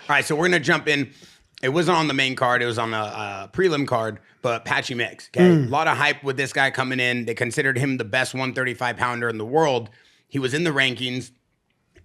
right, so we're gonna jump in. It wasn't on the main card; it was on the prelim card. But Patchy Mix, okay, a lot of hype with this guy coming in. They considered him the best 135 pounder in the world. He was in the rankings,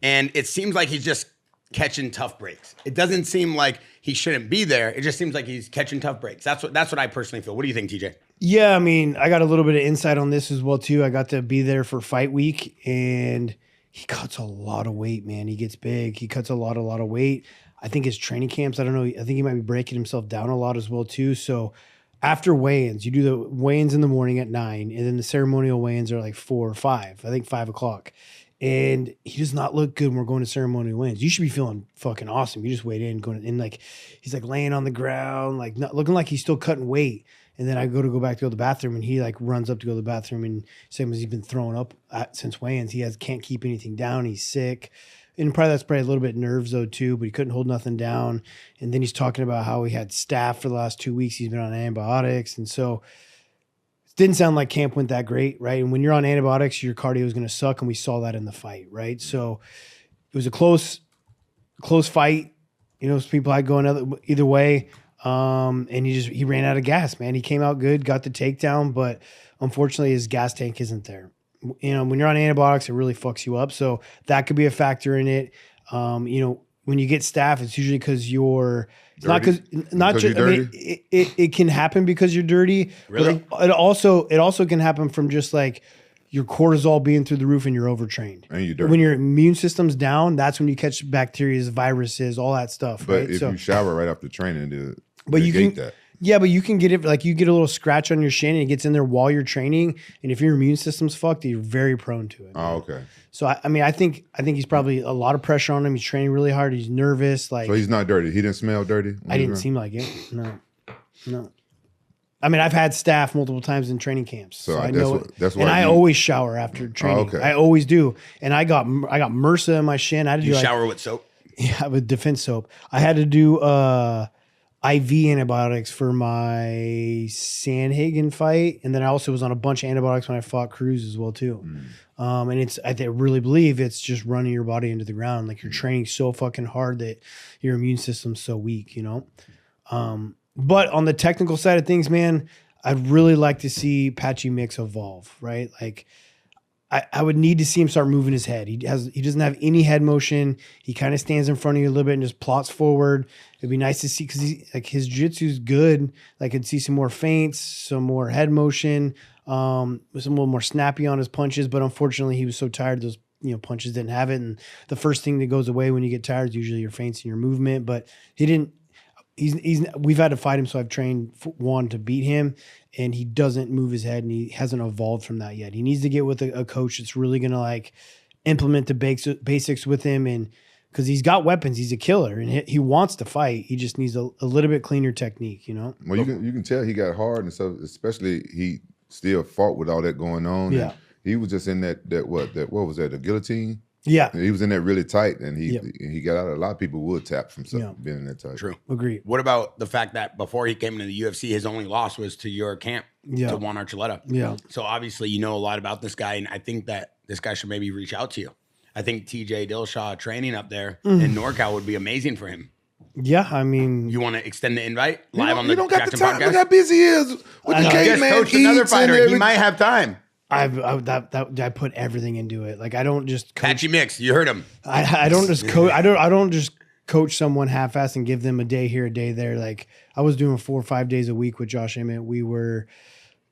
and it seems like he's just catching tough breaks. It doesn't seem like he shouldn't be there. It just seems like he's catching tough breaks. That's what I personally feel. What do you think, TJ? Yeah, I mean, I got a little bit of insight on this as well too. I got to be there for fight week, and he cuts a lot of weight, man. He gets big. He cuts a lot of weight. I think his training camps, I don't know, I think he might be breaking himself down a lot as well too. So after weigh-ins, you do the weigh-ins in the morning at 9, and then the ceremonial weigh-ins are like 4 or 5, I think 5 o'clock. And he does not look good when we're going to ceremonial weigh-ins. You should be feeling fucking awesome. You just weighed in, going in, like he's like laying on the ground, like not looking like he's still cutting weight. And then I go back to go to the bathroom, and he like runs up to go to the bathroom, and same as he's been throwing up since weigh-ins. He can't keep anything down. He's sick. And that's probably a little bit nerves though too, but he couldn't hold nothing down. And then he's talking about how he had staph for the last 2 weeks. He's been on antibiotics. And so it didn't sound like camp went that great, right? And when you're on antibiotics, your cardio is going to suck. And we saw that in the fight, right? So it was a close fight. You know, people had going either way. And he ran out of gas, man. He came out good, got the takedown, but unfortunately his gas tank isn't there. You know, when you're on antibiotics, it really fucks you up. So that could be a factor in it. You know, when you get staph, it's usually because it can happen because you're dirty. Really? But it also can happen from just like your cortisol being through the roof and you're overtrained. And you're dirty. When your immune system's down, that's when you catch bacteria, viruses, all that stuff. But right? if you shower right after training, but you can that. Yeah, but you can get it, like you get a little scratch on your shin and it gets in there while you're training. And if your immune system's fucked, you're very prone to it. Oh, okay. So I think he's probably a lot of pressure on him. He's training really hard. He's nervous. Like, so he's not dirty. He didn't smell dirty. I didn't seem like it. No. I mean, I've had staph multiple times in training camps, so I know it. That's why. And I always shower after training. Okay. I always do. And I got MRSA in my shin. I had to do shower with soap. Yeah, with defense soap. I had to do IV antibiotics for my Sandhagen fight, and then I also was on a bunch of antibiotics when I fought Cruz as well too. And I really believe it's just running your body into the ground. Like you're training so fucking hard that your immune system's so weak, you know? But on the technical side of things, man, I'd really like to see Patchy Mix evolve, right? Like I would need to see him start moving his head. He doesn't have any head motion. He kind of stands in front of you a little bit and just plots forward. It'd be nice to see because his jiu-jitsu's good. Like I'd see some more feints, some more head motion, some a little more snappy on his punches. But unfortunately, he was so tired those punches didn't have it. And the first thing that goes away when you get tired is usually your feints and your movement. But he didn't. We've had to fight him, so I've trained one to beat him, and he doesn't move his head, and he hasn't evolved from that yet. He needs to get with a coach that's really going to like implement the basics with him, and because he's got weapons, he's a killer, and he wants to fight. He just needs a little bit cleaner technique, you know. Well, you can tell he got hard and stuff. Especially he still fought with all that going on. Yeah, he was just in that what was that, the guillotine? Yeah, he was in there really tight, and he got out. A lot of people would tap from being in that tight. True, agree. What about the fact that before he came into the UFC, his only loss was to your camp, to Juan Archuleta? Yeah. So obviously you know a lot about this guy, and I think that this guy should maybe reach out to you. I think TJ Dillashaw training up there in NorCal would be amazing for him. Yeah, I mean, you want to extend the invite live on the JAXXON podcast? Look how busy he is with the caveman. Coach another fighter. He might have time. I put everything into it. Like I don't just coach. Patchy Mix. You heard him. I don't just coach. I don't just coach someone half-assed and give them a day here, a day there. Like I was doing 4 or 5 days a week with Josh Emmett. We were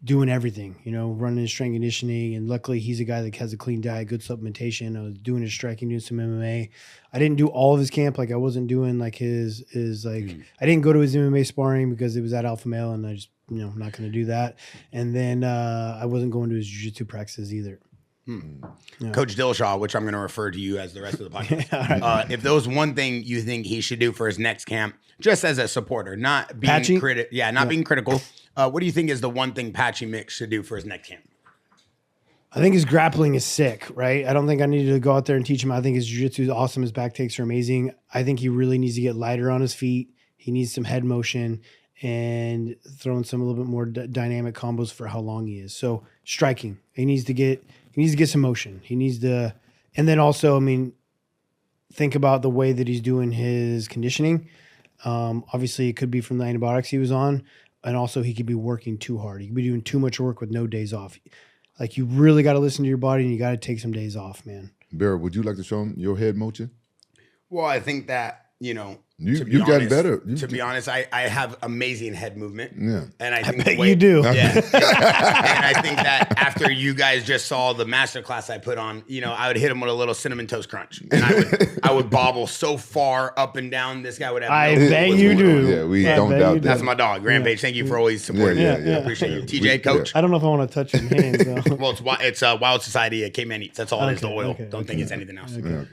doing everything, running his strength conditioning. And luckily he's a guy that has a clean diet, good supplementation. I was doing his striking, doing some MMA. I didn't do all of his camp. Like I wasn't doing like his I didn't go to his MMA sparring because it was at Alpha Male, and I just, I'm not going to do that. And then I wasn't going to his jiu-jitsu practices either. Yeah. Coach Dillashaw, which I'm going to refer to you as the rest of the podcast. Right. If there was one thing you think he should do for his next camp, just as a supporter, not being being critical, what do you think is the one thing Patchy Mix should do for his next camp? I think his grappling is sick, right? I don't think I need to go out there and teach him. I think his jiu-jitsu is awesome. His back takes are amazing. I think he really needs to get lighter on his feet. He needs some head motion and throwing some a little bit more dynamic combos for how long he is. So striking, he needs to get some motion. He needs to, and then also, I mean, think about the way that he's doing his conditioning. Obviously, it could be from the antibiotics he was on, and also he could be working too hard. He could be doing too much work with no days off. Like, you really got to listen to your body, and you got to take some days off, man. Barrett, would you like to show him your head motion? Well, I think that, you know, You've gotten better. To be honest, I have amazing head movement. Yeah. And I think Bet you do. Yeah. And I think that after you guys just saw the masterclass I put on, you know, I would hit him with a little cinnamon toast crunch. And I would bobble so far up and down, this guy would have I no bet clue you what's going do. on. Yeah, we I don't bet doubt you that. do. That's my dog, Rampage. Thank you for always supporting Yeah, me. yeah. I appreciate you. TJ, Yeah. coach. I don't know if I want to touch your hands, though. Well, it's Wild Society at K-Man Eats. That's all it is, the Okay, oil. okay, Don't think it's anything else. Yeah, okay.